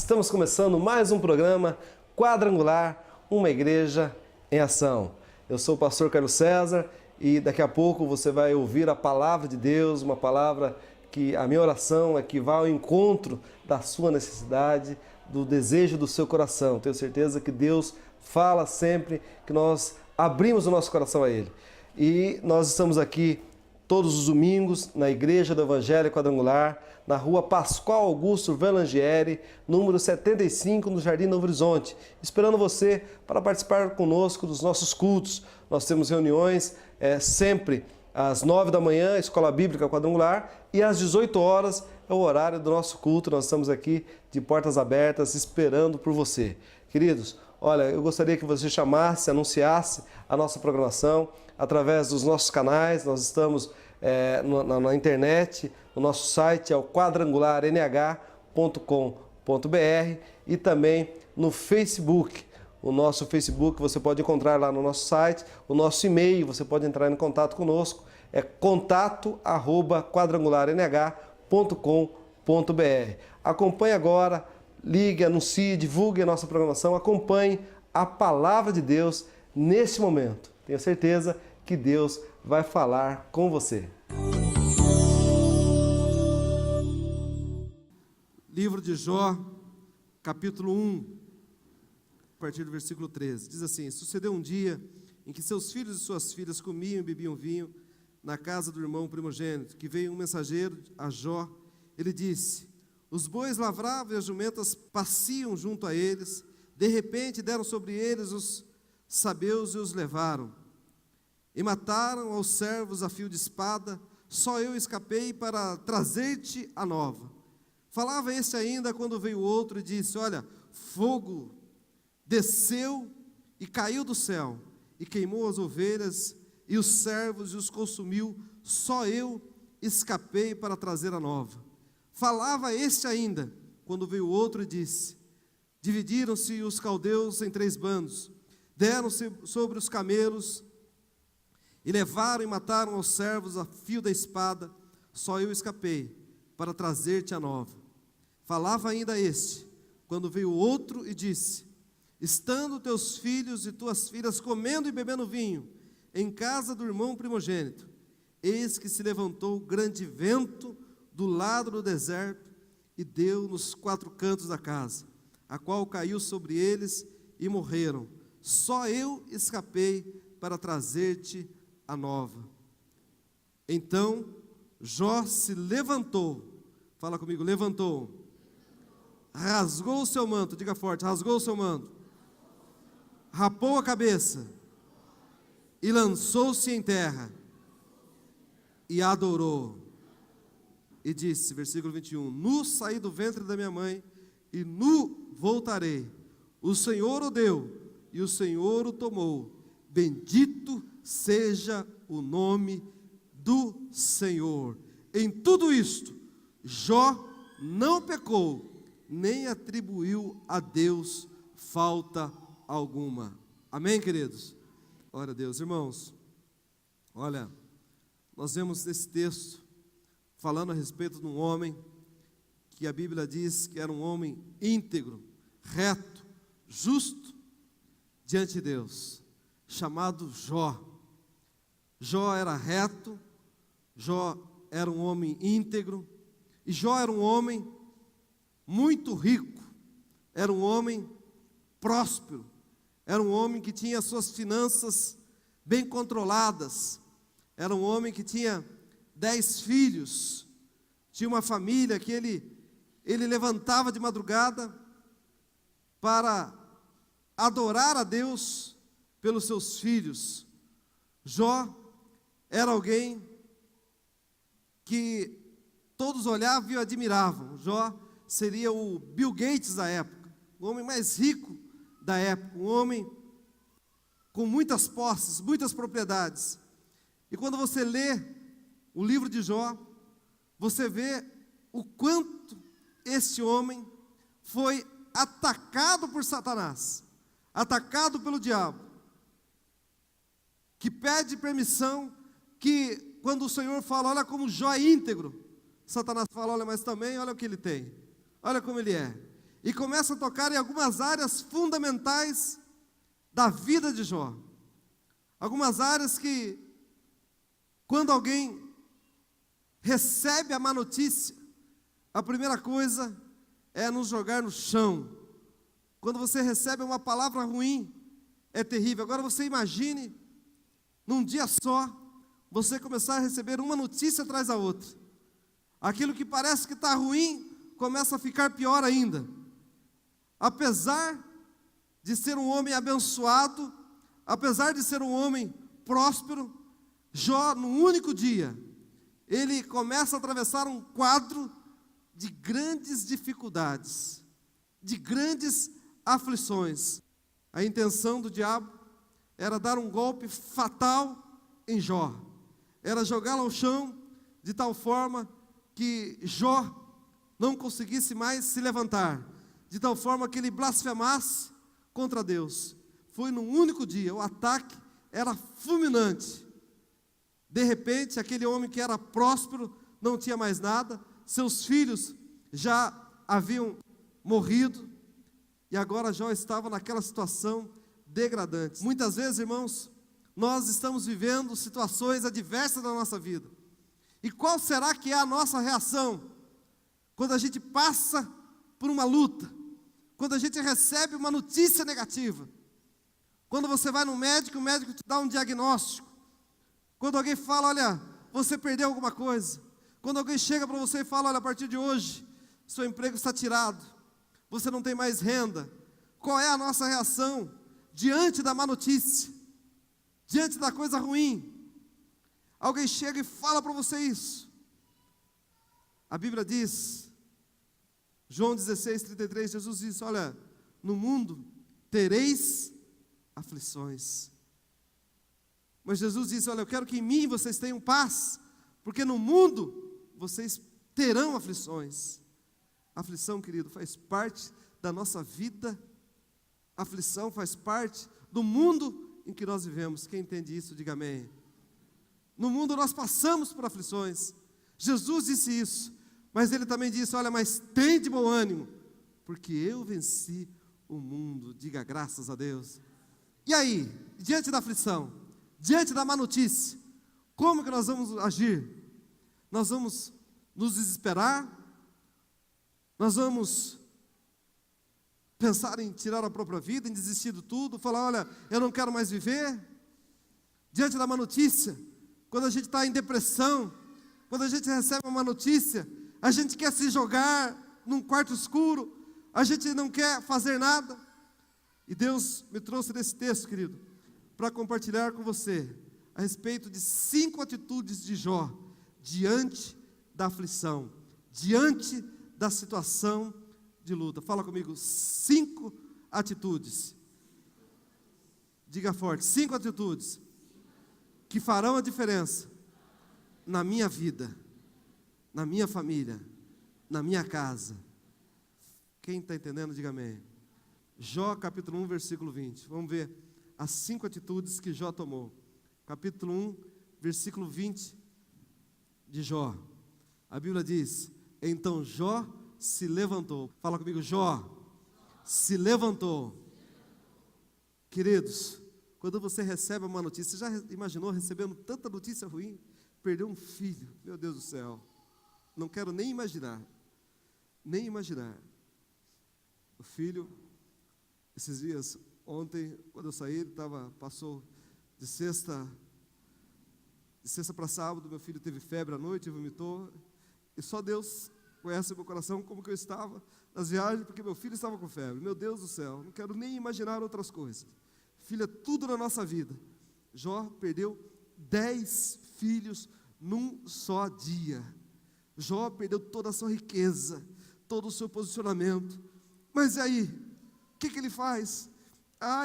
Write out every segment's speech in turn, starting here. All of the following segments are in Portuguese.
Estamos começando mais um programa Quadrangular, uma igreja em ação. Eu sou o pastor Carlos César e daqui a pouco você vai ouvir a palavra de Deus, uma palavra que a minha oração é que vá ao encontro da sua necessidade, do desejo do seu coração. Tenho certeza que Deus fala sempre que nós abrimos o nosso coração a Ele. E nós estamos aqui todos os domingos na Igreja do Evangelho Quadrangular, na rua Pascoal Augusto Verlangieri, número 75, no Jardim Novo Horizonte, esperando você para participar conosco dos nossos cultos. Nós temos reuniões sempre às 9 da manhã, Escola Bíblica Quadrangular, e às 18 horas é o horário do nosso culto. Nós estamos aqui de portas abertas esperando por você. Queridos, olha, eu gostaria que você chamasse, anunciasse a nossa programação através dos nossos canais. Nós estamos na internet, o nosso site é o quadrangularnh.com.br e também no Facebook. O nosso Facebook você pode encontrar lá no nosso site, o nosso e-mail, você pode entrar em contato conosco, é contato@quadrangularnh.com.br. Acompanhe agora, ligue, anuncie, divulgue a nossa programação, acompanhe a palavra de Deus neste momento. Tenho certeza que Deus vai falar com você. Livro de Jó, capítulo 1, a partir do versículo 13. Diz assim: Sucedeu um dia em que seus filhos e suas filhas comiam e bebiam vinho na casa do irmão primogênito, que veio um mensageiro a Jó. Ele disse: os bois lavravam e as jumentas paciam junto a eles. De repente deram sobre eles os sabeus e os levaram. E mataram aos servos a fio de espada. Só eu escapei para trazer-te a nova. Falava este ainda quando veio outro e disse: olha, fogo desceu e caiu do céu, e queimou as ovelhas e os servos e os consumiu. Só eu escapei para trazer a nova. Falava este ainda quando veio outro e disse: dividiram-se os caldeus em 3 bandos, deram-se sobre os camelos e levaram e mataram aos servos a fio da espada. Só eu escapei para trazer-te a nova. Falava ainda este, quando veio outro e disse: estando teus filhos e tuas filhas comendo e bebendo vinho em casa do irmão primogênito, eis que se levantou grande vento do lado do deserto e deu nos 4 cantos da casa, a qual caiu sobre eles e morreram. Só eu escapei para trazer-te a nova. Então Jó se levantou, fala comigo, levantou, rasgou o seu manto, diga forte, rasgou o seu manto, rapou a cabeça e lançou-se em terra e adorou. E disse, versículo 21, nu saí do ventre da minha mãe e nu voltarei. O Senhor o deu e o Senhor o tomou. Bendito seja o nome do Senhor. Em tudo isto, Jó não pecou, nem atribuiu a Deus falta alguma. Amém, queridos? Glória a Deus. Irmãos, olha, nós vemos nesse texto falando a respeito de um homem que a Bíblia diz que era um homem íntegro, reto, justo diante de Deus, chamado Jó. Jó era reto, Jó era um homem íntegro, e Jó era um homem muito rico, era um homem próspero, era um homem que tinha suas finanças bem controladas, era um homem que tinha 10 filhos, tinha uma família que ele levantava de madrugada para adorar a Deus pelos seus filhos. Jó era alguém que todos olhavam e o admiravam. Jó seria o Bill Gates da época, o homem mais rico da época, um homem com muitas posses, muitas propriedades. E quando você lê o livro de Jó, você vê o quanto este homem foi atacado por Satanás, atacado pelo diabo, que pede permissão, que quando o Senhor fala, olha como Jó é íntegro, Satanás fala, olha, mas também olha o que ele tem, olha como ele é. e começa a tocar em algumas áreas fundamentais da vida de Jó. Algumas áreas que, quando alguém recebe a má notícia, a primeira coisa é nos jogar no chão. Quando você recebe uma palavra ruim, é terrível. Agora você imagine, num dia só, você começar a receber uma notícia atrás da outra. Aquilo que parece que está ruim, começa a ficar pior ainda. Apesar de ser um homem abençoado, apesar de ser um homem próspero, Jó, num único dia, ele começa a atravessar um quadro de grandes dificuldades, de grandes aflições. A intenção do diabo era dar um golpe fatal em Jó, era jogá-lo ao chão de tal forma que Jó não conseguisse mais se levantar, de tal forma que ele blasfemasse contra Deus. Foi num único dia, o ataque era fulminante. De repente, aquele homem que era próspero não tinha mais nada, seus filhos já haviam morrido, e agora Jó estava naquela situação degradante. Muitas vezes, irmãos, nós estamos vivendo situações adversas na nossa vida. E qual será que é a nossa reação quando a gente passa por uma luta? Quando a gente recebe uma notícia negativa? Quando você vai no médico, o médico te dá um diagnóstico. Quando alguém fala, olha, você perdeu alguma coisa. Quando alguém chega para você e fala, olha, a partir de hoje, seu emprego está tirado. Você não tem mais renda. Qual é a nossa reação diante da má notícia? Diante da coisa ruim? Alguém chega e fala para você isso. A Bíblia diz, João 16:33, Jesus diz, olha, no mundo tereis aflições. Mas Jesus disse, olha, eu quero que em mim vocês tenham paz, porque no mundo vocês terão aflições. Aflição, querido, faz parte da nossa vida. Aflição faz parte do mundo em que nós vivemos. Quem entende isso, diga amém. No mundo nós passamos por aflições. Jesus disse isso, mas ele também disse, olha, mas tem de bom ânimo, porque eu venci o mundo. Diga graças a Deus. E aí, diante da aflição, diante da má notícia, como que nós vamos agir? Nós vamos nos desesperar? Nós vamos pensar em tirar a própria vida, em desistir de tudo, falar, olha, eu não quero mais viver? Diante da má notícia, quando a gente está em depressão, quando a gente recebe uma notícia, a gente quer se jogar num quarto escuro, a gente não quer fazer nada. E Deus me trouxe nesse texto, querido, para compartilhar com você a respeito de 5 atitudes de Jó diante da aflição, diante da situação de luta. Fala comigo, 5 atitudes. Diga forte, 5 atitudes que farão a diferença na minha vida, na minha família, na minha casa. Quem está entendendo, diga amém. Jó capítulo 1, versículo 20. Vamos ver as 5 atitudes que Jó tomou. Capítulo 1, versículo 20 de Jó. A Bíblia diz, então Jó se levantou. Fala comigo, Jó se levantou. Queridos, quando você recebe uma notícia, você já imaginou recebendo tanta notícia ruim? Perdeu um filho, meu Deus do céu. Não quero nem imaginar. Nem imaginar. O filho, esses dias, ontem, quando eu saí, ele passou de sexta para sábado, meu filho teve febre à noite, vomitou, e só Deus conhece o meu coração, como que eu estava nas viagens, porque meu filho estava com febre. Meu Deus do céu, não quero nem imaginar outras coisas. Filho é tudo na nossa vida. Jó perdeu 10 filhos num só dia. Jó perdeu toda a sua riqueza, todo o seu posicionamento. Mas e aí, o que ele faz?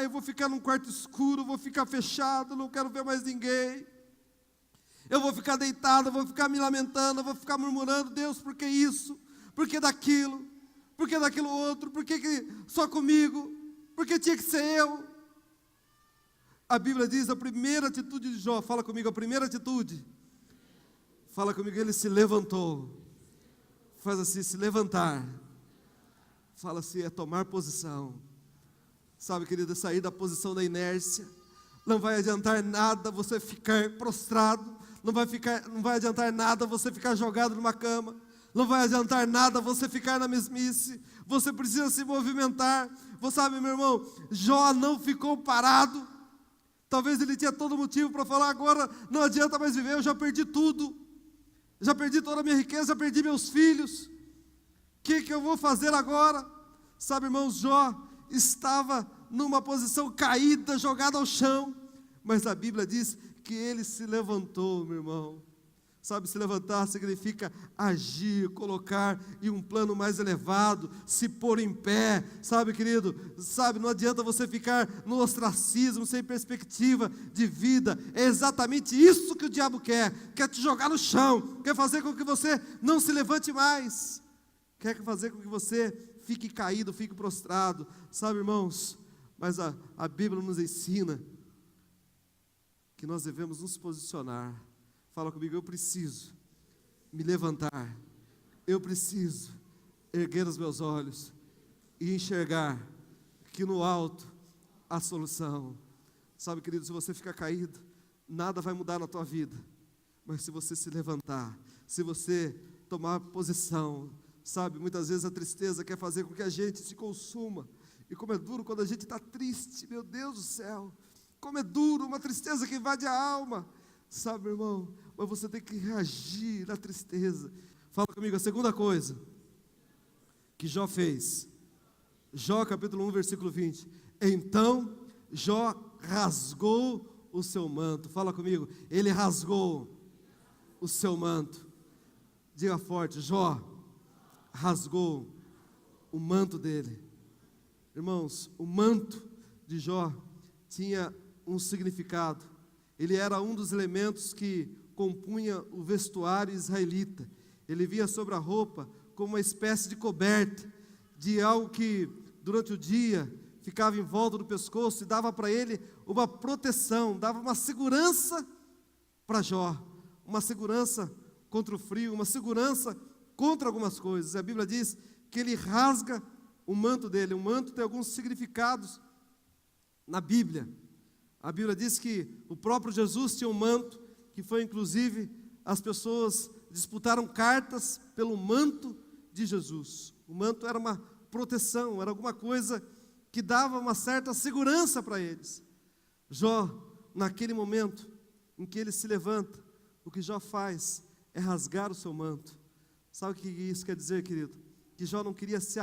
Eu vou ficar num quarto escuro, vou ficar fechado, não quero ver mais ninguém. Eu vou ficar deitado, vou ficar me lamentando, vou ficar murmurando, Deus, por que isso? Por que daquilo? Por que daquilo outro? Por que só comigo? Por que tinha que ser eu? A Bíblia diz a primeira atitude de Jó, fala comigo, a primeira atitude. Fala comigo, ele se levantou. Faz assim, se levantar. Fala assim, é tomar posição. Sabe, querido, é sair da posição da inércia. Não vai adiantar nada você ficar prostrado. Não vai adiantar nada você ficar jogado numa cama. Não vai adiantar nada você ficar na mesmice. Você precisa se movimentar. Você sabe, meu irmão, Jó não ficou parado. Talvez ele tinha todo motivo para falar, agora não adianta mais viver, eu já perdi tudo. Já perdi toda a minha riqueza, já perdi meus filhos. O que eu vou fazer agora? Sabe, irmãos, Jó estava numa posição caída, jogado ao chão. Mas a Bíblia diz que ele se levantou, meu irmão. Sabe, se levantar significa agir, colocar em um plano mais elevado, se pôr em pé, sabe, querido? Sabe, não adianta você ficar no ostracismo, sem perspectiva de vida. É exatamente isso que o diabo quer te jogar no chão, quer fazer com que você não se levante mais, quer fazer com que você fique caído, fique prostrado, sabe, irmãos? Mas a Bíblia nos ensina que nós devemos nos posicionar. Fala comigo, eu preciso me levantar, eu preciso erguer os meus olhos e enxergar que no alto há solução. Sabe, querido, se você ficar caído, nada vai mudar na tua vida, mas se você se levantar, se você tomar posição, sabe, muitas vezes a tristeza quer fazer com que a gente se consuma, e como é duro quando a gente está triste, meu Deus do céu, como é duro, uma tristeza que invade a alma. Sabe, irmão, mas você tem que reagir na tristeza. Fala comigo, a segunda coisa que Jó fez. Jó capítulo 1, versículo 20. Então Jó rasgou o seu manto. Fala comigo, ele rasgou o seu manto. Diga forte, Jó rasgou o manto dele. Irmãos, o manto de Jó tinha um significado. Ele era um dos elementos que compunha o vestuário israelita. Ele vinha sobre a roupa como uma espécie de coberta, de algo que durante o dia ficava em volta do pescoço e dava para ele uma proteção, dava uma segurança para Jó, uma segurança contra o frio, uma segurança contra algumas coisas. A Bíblia diz que ele rasga o manto dele. O manto tem alguns significados na Bíblia. A Bíblia diz que o próprio Jesus tinha um manto, que foi inclusive, as pessoas disputaram cartas pelo manto de Jesus. O manto era uma proteção, era alguma coisa que dava uma certa segurança para eles. Jó, naquele momento em que ele se levanta, o que Jó faz é rasgar o seu manto. Sabe o que isso quer dizer, querido? Que Jó não queria se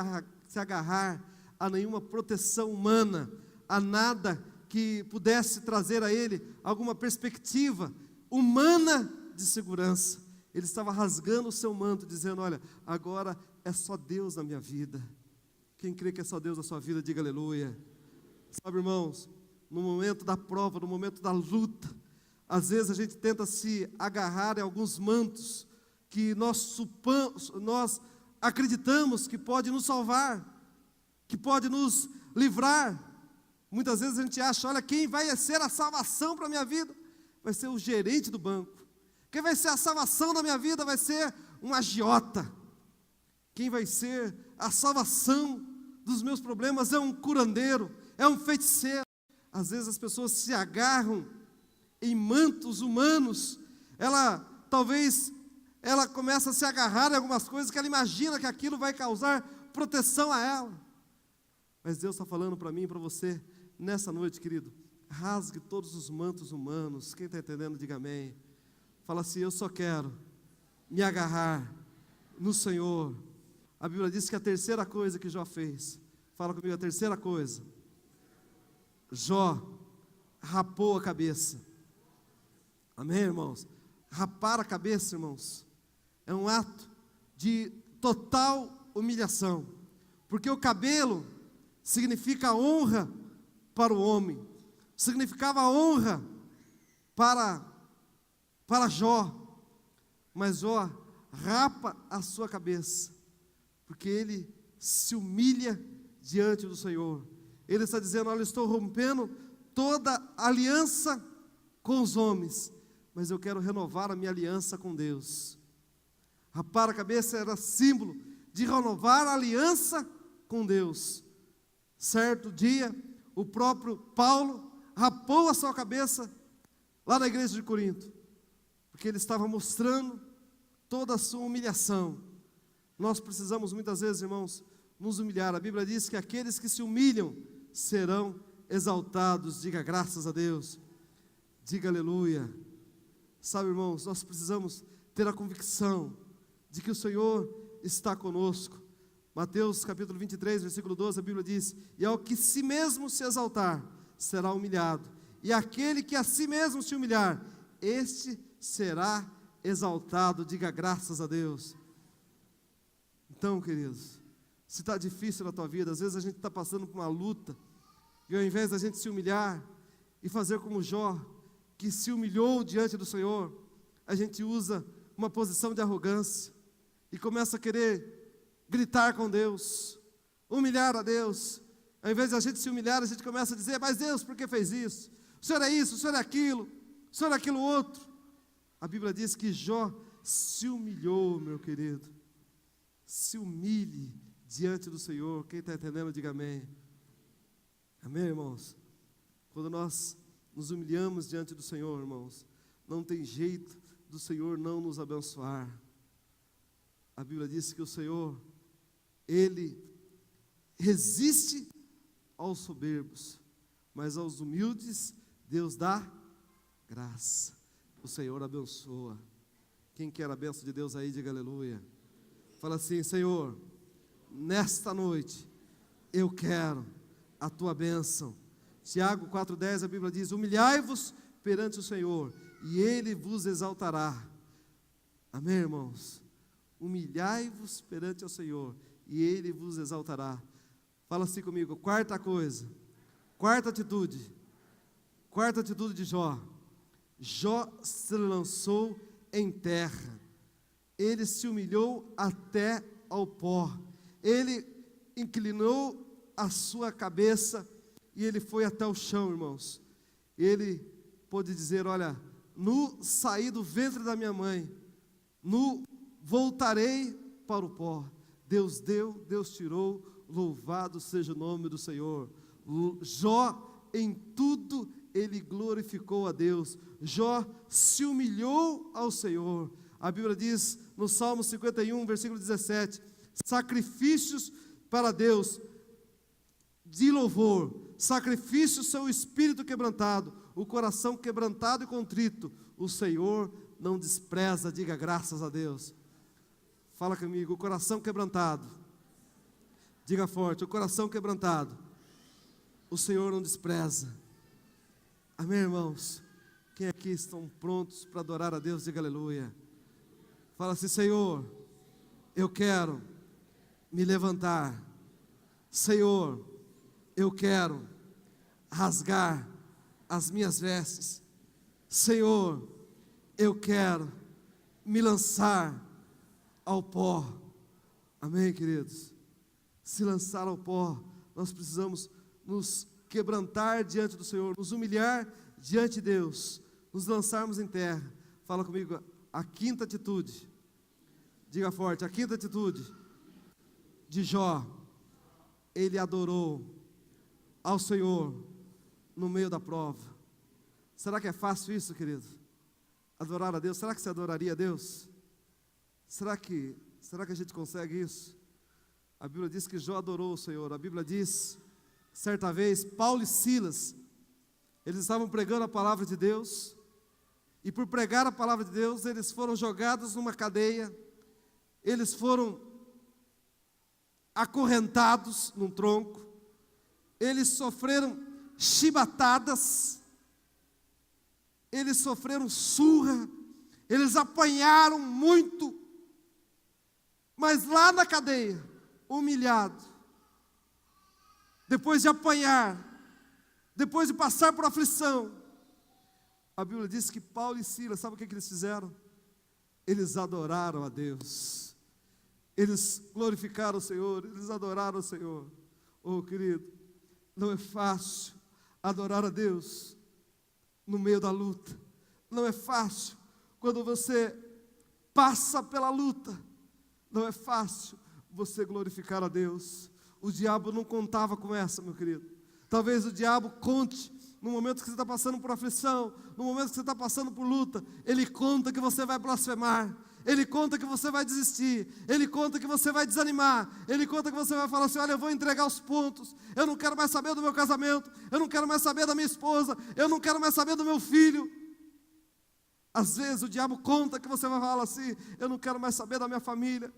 agarrar a nenhuma proteção humana, a nada que pudesse trazer a ele alguma perspectiva humana de segurança. Ele estava rasgando o seu manto, dizendo, olha, agora é só Deus na minha vida. Quem crê que é só Deus na sua vida, diga aleluia. Sabe, irmãos, no momento da prova, no momento da luta, às vezes a gente tenta se agarrar em alguns mantos que nós acreditamos que pode nos salvar, que pode nos livrar. Muitas vezes a gente acha, olha, quem vai ser a salvação para a minha vida? Vai ser o gerente do banco. Quem vai ser a salvação da minha vida? Vai ser um agiota. Quem vai ser a salvação dos meus problemas é um curandeiro, é um feiticeiro. Às vezes as pessoas se agarram em mantos humanos. Talvez ela começa a se agarrar em algumas coisas que ela imagina que aquilo vai causar proteção a ela. Mas Deus está falando para mim e para você, nessa noite, querido, rasgue todos os mantos humanos. Quem está entendendo, diga amém. Fala assim, eu só quero me agarrar no Senhor. A Bíblia diz que a terceira coisa que Jó fez, fala comigo, a terceira coisa, Jó rapou a cabeça. Amém, irmãos? Rapar a cabeça, irmãos, é um ato de total humilhação, porque o cabelo significa honra para o homem, significava honra para Jó, mas Jó rapa a sua cabeça, porque ele se humilha diante do Senhor. Ele está dizendo, olha, eu estou rompendo toda aliança com os homens, mas eu quero renovar a minha aliança com Deus. Rapar a cabeça era símbolo de renovar a aliança com Deus. Certo dia, o próprio Paulo rapou a sua cabeça lá na igreja de Corinto, porque ele estava mostrando toda a sua humilhação. Nós precisamos muitas vezes, irmãos, nos humilhar. A Bíblia diz que aqueles que se humilham serão exaltados. Diga graças a Deus, diga aleluia. Sabe, irmãos, nós precisamos ter a convicção de que o Senhor está conosco. Mateus capítulo 23, versículo 12, a Bíblia diz: e ao que si mesmo se exaltar, será humilhado, e aquele que a si mesmo se humilhar, este será exaltado. Diga graças a Deus. Então, queridos, se está difícil na tua vida, às vezes a gente está passando por uma luta, e ao invés da gente se humilhar e fazer como Jó, que se humilhou diante do Senhor, a gente usa uma posição de arrogância e começa a querer gritar com Deus, humilhar a Deus. Ao invés de a gente se humilhar, a gente começa a dizer: mas Deus, por que fez isso? O Senhor é isso, o Senhor é aquilo, o Senhor é aquilo outro. A Bíblia diz que Jó se humilhou, meu querido. Se humilhe diante do Senhor. Quem está entendendo, diga amém. Amém, irmãos? Quando nós nos humilhamos diante do Senhor, irmãos, não tem jeito do Senhor não nos abençoar. A Bíblia diz que o Senhor, Ele resiste aos soberbos, mas aos humildes Deus dá graça. O Senhor abençoa. Quem quer a bênção de Deus aí, diga aleluia. Fala assim: Senhor, nesta noite eu quero a tua bênção. Tiago 4,10, a Bíblia diz: humilhai-vos perante o Senhor, e Ele vos exaltará. Amém, irmãos? Humilhai-vos perante o Senhor, e Ele vos exaltará. Fala assim comigo, quarta coisa, quarta atitude de Jó. Jó se lançou em terra, ele se humilhou até ao pó, ele inclinou a sua cabeça e ele foi até o chão, irmãos. Ele pôde dizer: olha, nu saí do ventre da minha mãe, nu voltarei para o pó. Deus deu, Deus tirou, louvado seja o nome do Senhor. Jó, em tudo, ele glorificou a Deus. Jó se humilhou ao Senhor. A Bíblia diz no Salmo 51, versículo 17: sacrifícios para Deus de louvor, sacrifícios são o espírito quebrantado, o coração quebrantado e contrito, o Senhor não despreza. Diga graças a Deus. Fala comigo, o coração quebrantado. Diga forte, o coração quebrantado, o Senhor não despreza. Amém, irmãos? Quem aqui estão prontos para adorar a Deus, diga aleluia. Fala assim: Senhor, eu quero me levantar. Senhor, eu quero rasgar as minhas vestes. Senhor, eu quero me lançar ao pó. Amém, queridos? Se lançar ao pó, nós precisamos nos quebrantar diante do Senhor, nos humilhar diante de Deus, nos lançarmos em terra. Fala comigo, a quinta atitude, diga forte, a quinta atitude de Jó: ele adorou ao Senhor no meio da prova. Será que é fácil isso, querido? Adorar a Deus? Será que você adoraria a Deus? Será que a gente consegue isso? A Bíblia diz que Jó adorou o Senhor. A Bíblia diz, certa vez, Paulo e Silas, eles estavam pregando a palavra de Deus, e por pregar a palavra de Deus, eles foram jogados numa cadeia, eles foram acorrentados num tronco, eles sofreram chibatadas, eles sofreram surra, eles apanharam muito, mas lá na cadeia, humilhado, depois de apanhar, depois de passar por aflição, a Bíblia diz que Paulo e Silas, sabe o que eles fizeram? Eles adoraram a Deus, eles glorificaram o Senhor, eles adoraram o Senhor. Oh, querido, não é fácil adorar a Deus no meio da luta, não é fácil quando você passa pela luta, não é fácil você glorificar a Deus. o diabo não contava com essa, meu querido. Talvez o diabo conte no momento que você está passando por aflição, no momento que você está passando por luta, ele conta que você vai blasfemar, ele conta que você vai desistir, ele conta que você vai desanimar, ele conta que você vai falar assim: olha, eu vou entregar os pontos, eu não quero mais saber do meu casamento, eu não quero mais saber da minha esposa, eu não quero mais saber do meu filho. Às vezes o diabo conta que você vai falar assim: eu não quero mais saber da minha família,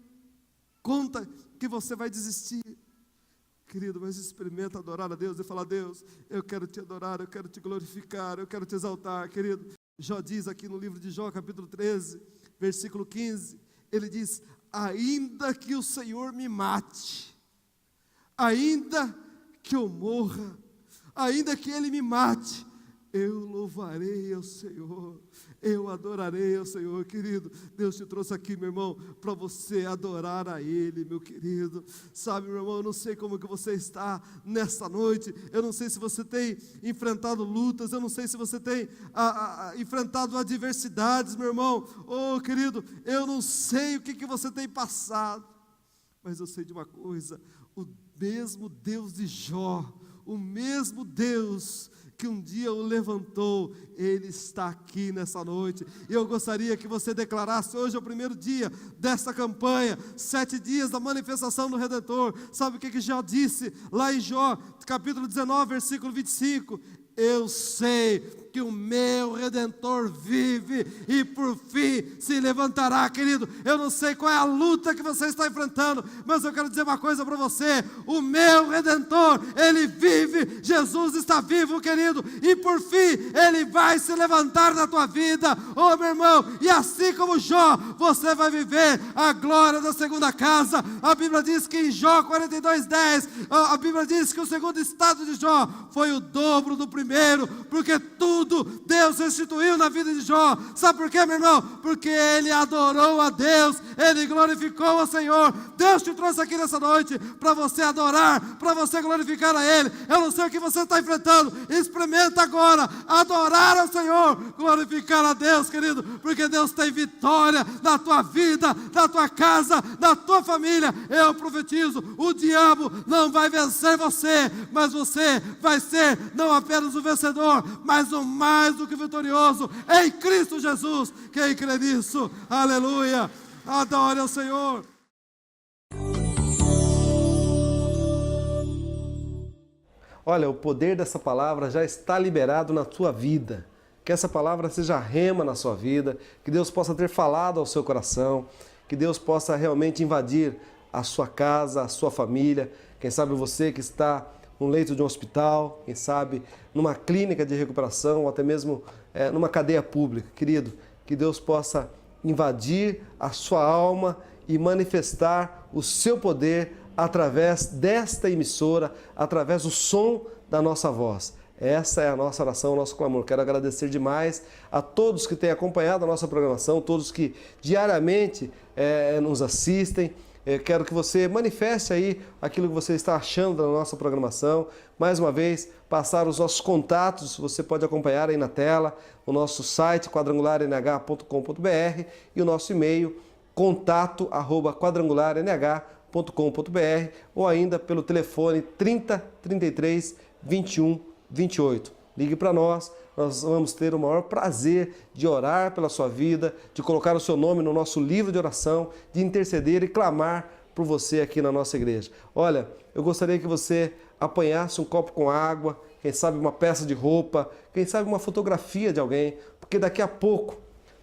conta que você vai desistir. Querido, mas experimenta adorar a Deus e falar: Deus, eu quero te adorar, eu quero te glorificar, eu quero te exaltar. Querido, Jó diz aqui no livro de Jó, capítulo 13, versículo 15, ele diz: ainda que o Senhor me mate, ainda que eu morra, ainda que Ele me mate, eu louvarei ao Senhor, eu adorarei ao Senhor. Querido, Deus te trouxe aqui, meu irmão, para você adorar a Ele, meu querido. Sabe, meu irmão, eu não sei como que você está nesta noite, eu não sei se você tem enfrentado lutas, eu não sei se você tem enfrentado adversidades, meu irmão. Oh, querido, eu não sei o que você tem passado, mas eu sei de uma coisa: o mesmo Deus de Jó, o mesmo Deus que um dia o levantou, Ele está aqui nessa noite. E eu gostaria que você declarasse: hoje é o primeiro dia dessa campanha, 7 dias da manifestação do Redentor. Sabe o que Jó disse lá em Jó, capítulo 19, versículo 25? Eu sei que o meu Redentor vive e por fim se levantará. Querido, eu não sei qual é a luta que você está enfrentando, mas eu quero dizer uma coisa para você: o meu Redentor, Ele vive, Jesus está vivo, querido, e por fim Ele vai se levantar na tua vida, oh meu irmão, e assim como Jó, você vai viver a glória da segunda casa. A Bíblia diz que em Jó 42:10, a Bíblia diz que o segundo estado de Jó foi o dobro do primeiro, porque tudo Deus restituiu na vida de Jó. Sabe por quê, meu irmão? Porque ele adorou a Deus, ele glorificou ao Senhor. Deus te trouxe aqui nessa noite para você adorar, para você glorificar a Ele. Eu não sei o que você está enfrentando, experimenta agora adorar ao Senhor, glorificar a Deus, querido, porque Deus tem vitória na tua vida, na tua casa, na tua família. Eu profetizo: o diabo não vai vencer você, mas você vai ser não apenas o vencedor, mas o mais do que vitorioso em Cristo Jesus. Quem crê nisso? Aleluia! Adore ao Senhor. Olha, o poder dessa palavra já está liberado na tua vida. Que essa palavra seja rema na sua vida, que Deus possa ter falado ao seu coração, que Deus possa realmente invadir a sua casa, a sua família. Quem sabe você que está no leito de um hospital, quem sabe numa clínica de recuperação, ou até mesmo numa cadeia pública. Querido, que Deus possa invadir a sua alma e manifestar o seu poder através desta emissora, através do som da nossa voz. Essa é a nossa oração, o nosso clamor. Quero agradecer demais a todos que têm acompanhado a nossa programação, todos que diariamente nos assistem. Quero que você manifeste aí aquilo que você está achando da nossa programação. Mais uma vez, passar os nossos contatos, você pode acompanhar aí na tela, o nosso site quadrangularnh.com.br e o nosso e-mail contato@quadrangularnh.com.br ou ainda pelo telefone 30 33 21 28. Ligue para nós vamos ter o maior prazer de orar pela sua vida, de colocar o seu nome no nosso livro de oração, de interceder e clamar por você aqui na nossa igreja. Olha, eu gostaria que você apanhasse um copo com água, quem sabe uma peça de roupa, quem sabe uma fotografia de alguém, porque daqui a pouco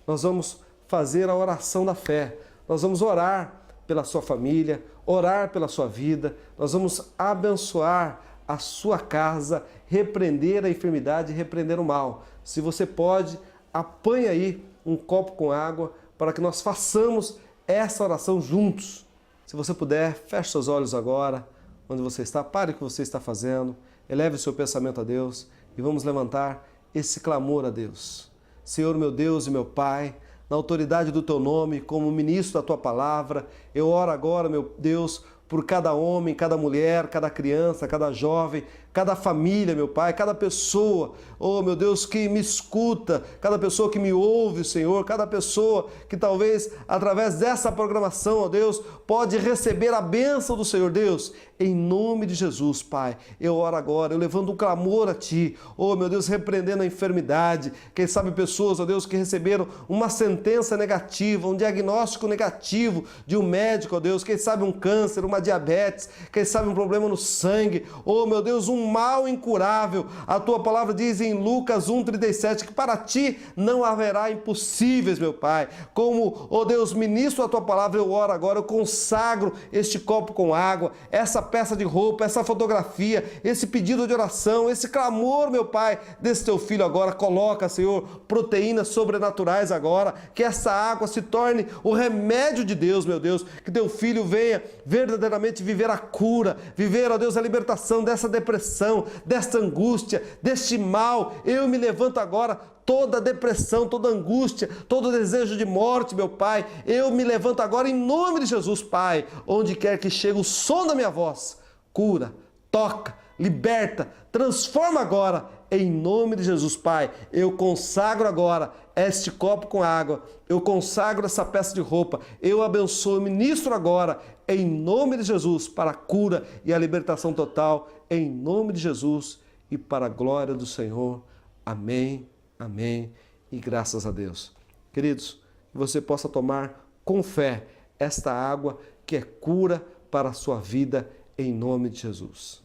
nós vamos fazer a oração da fé. Nós vamos orar pela sua família, orar pela sua vida, nós vamos abençoar a sua casa, repreender a enfermidade e repreender o mal. Se você pode, apanhe aí um copo com água para que nós façamos essa oração juntos. Se você puder, feche seus olhos agora, onde você está, pare o que você está fazendo, eleve o seu pensamento a Deus e vamos levantar esse clamor a Deus. Senhor, meu Deus e meu Pai, na autoridade do Teu nome, como ministro da Tua palavra, eu oro agora, meu Deus, por cada homem, cada mulher, cada criança, cada jovem, cada família, meu Pai, cada pessoa, oh meu Deus, que me escuta, cada pessoa que me ouve, Senhor, cada pessoa que talvez através dessa programação, ó Deus, pode receber a bênção do Senhor Deus. Em nome de Jesus, Pai, eu oro agora, eu levanto um clamor a Ti, oh meu Deus, repreendendo a enfermidade. Quem sabe pessoas, ó Deus, que receberam uma sentença negativa, um diagnóstico negativo de um médico, ó Deus, quem sabe um câncer, uma diabetes, quem sabe um problema no sangue, oh meu Deus, um mal incurável. A Tua palavra diz em Lucas 1,37 que para Ti não haverá impossíveis, meu Pai. Como, oh Deus, ministro a Tua palavra, eu oro agora, eu consagro este copo com água, essa peça de roupa, essa fotografia, esse pedido de oração, esse clamor, meu Pai, desse Teu filho agora. Coloca, Senhor, proteínas sobrenaturais agora, que essa água se torne o remédio de Deus, meu Deus, que Teu filho venha verdadeiramente viver a cura, viver, ó Deus, a libertação dessa depressão, desta angústia, deste mal. Eu me levanto agora, toda depressão, toda angústia, todo desejo de morte, meu Pai, eu me levanto agora em nome de Jesus, Pai, onde quer que chegue o som da minha voz, cura, toca, liberta, transforma agora, em nome de Jesus, Pai. Eu consagro agora este copo com água, eu consagro essa peça de roupa, eu abençoo, ministro agora, em nome de Jesus, para a cura e a libertação total, em nome de Jesus e para a glória do Senhor. Amém. Amém e graças a Deus. Queridos, que você possa tomar com fé esta água que é cura para a sua vida, em nome de Jesus.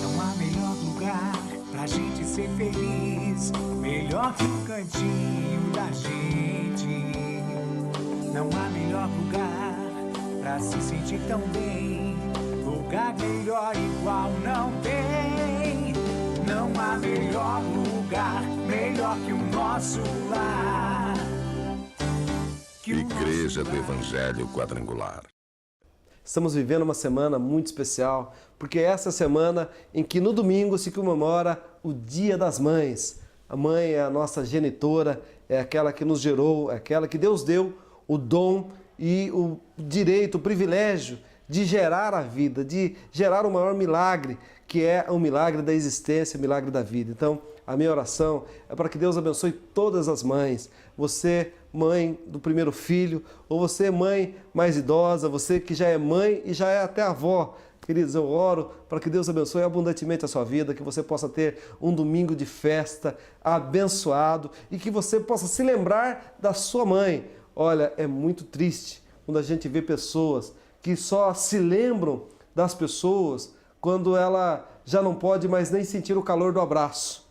Não há melhor lugar pra gente ser feliz, melhor que o cantinho da gente. Não há melhor lugar pra se sentir tão bem. Lugar melhor igual não tem. Não há melhor lugar, melhor que o nosso lar. Igreja do Evangelho Quadrangular. Estamos vivendo uma semana muito especial, porque essa é a semana em que no domingo se comemora o Dia das Mães. A mãe é a nossa genitora, é aquela que nos gerou, é aquela que Deus deu o dom e o direito, o privilégio de gerar a vida, de gerar o maior milagre, que é o milagre da existência, o milagre da vida. Então, a minha oração é para que Deus abençoe todas as mães. Você, mãe do primeiro filho, ou você, mãe mais idosa, você que já é mãe e já é até avó. Queridos, eu oro para que Deus abençoe abundantemente a sua vida, que você possa ter um domingo de festa abençoado e que você possa se lembrar da sua mãe. Olha, é muito triste quando a gente vê pessoas que só se lembram das pessoas quando ela já não pode mais nem sentir o calor do abraço.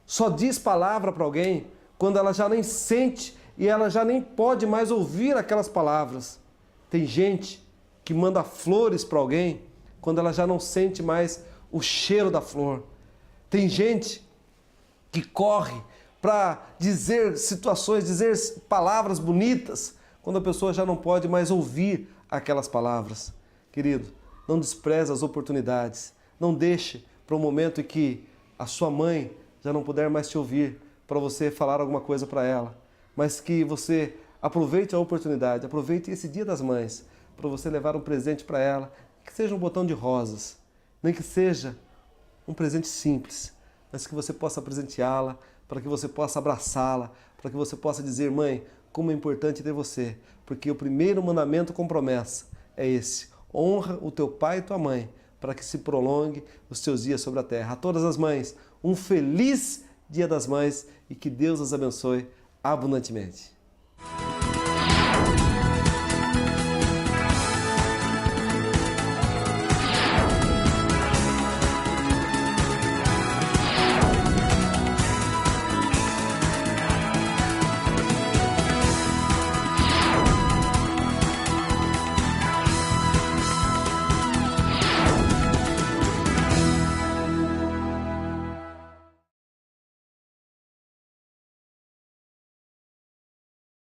Só diz palavra para alguém quando ela já nem sente e ela já nem pode mais ouvir aquelas palavras. Tem gente que manda flores para alguém quando ela já não sente mais o cheiro da flor. Tem gente que corre para dizer situações, dizer palavras bonitas quando a pessoa já não pode mais ouvir aquelas palavras. Querido, não despreze as oportunidades. Não deixe para o momento em que a sua mãe já não puder mais te ouvir, para você falar alguma coisa para ela. Mas que você aproveite a oportunidade, aproveite esse Dia das Mães, para você levar um presente para ela, que seja um botão de rosas, nem que seja um presente simples, mas que você possa presenteá-la, para que você possa abraçá-la, para que você possa dizer: mãe, como é importante ter você, porque o primeiro mandamento com promessa é esse: honra o teu pai e tua mãe, para que se prolongue os teus dias sobre a terra. A todas as mães, um feliz Dia das Mães e que Deus as abençoe abundantemente.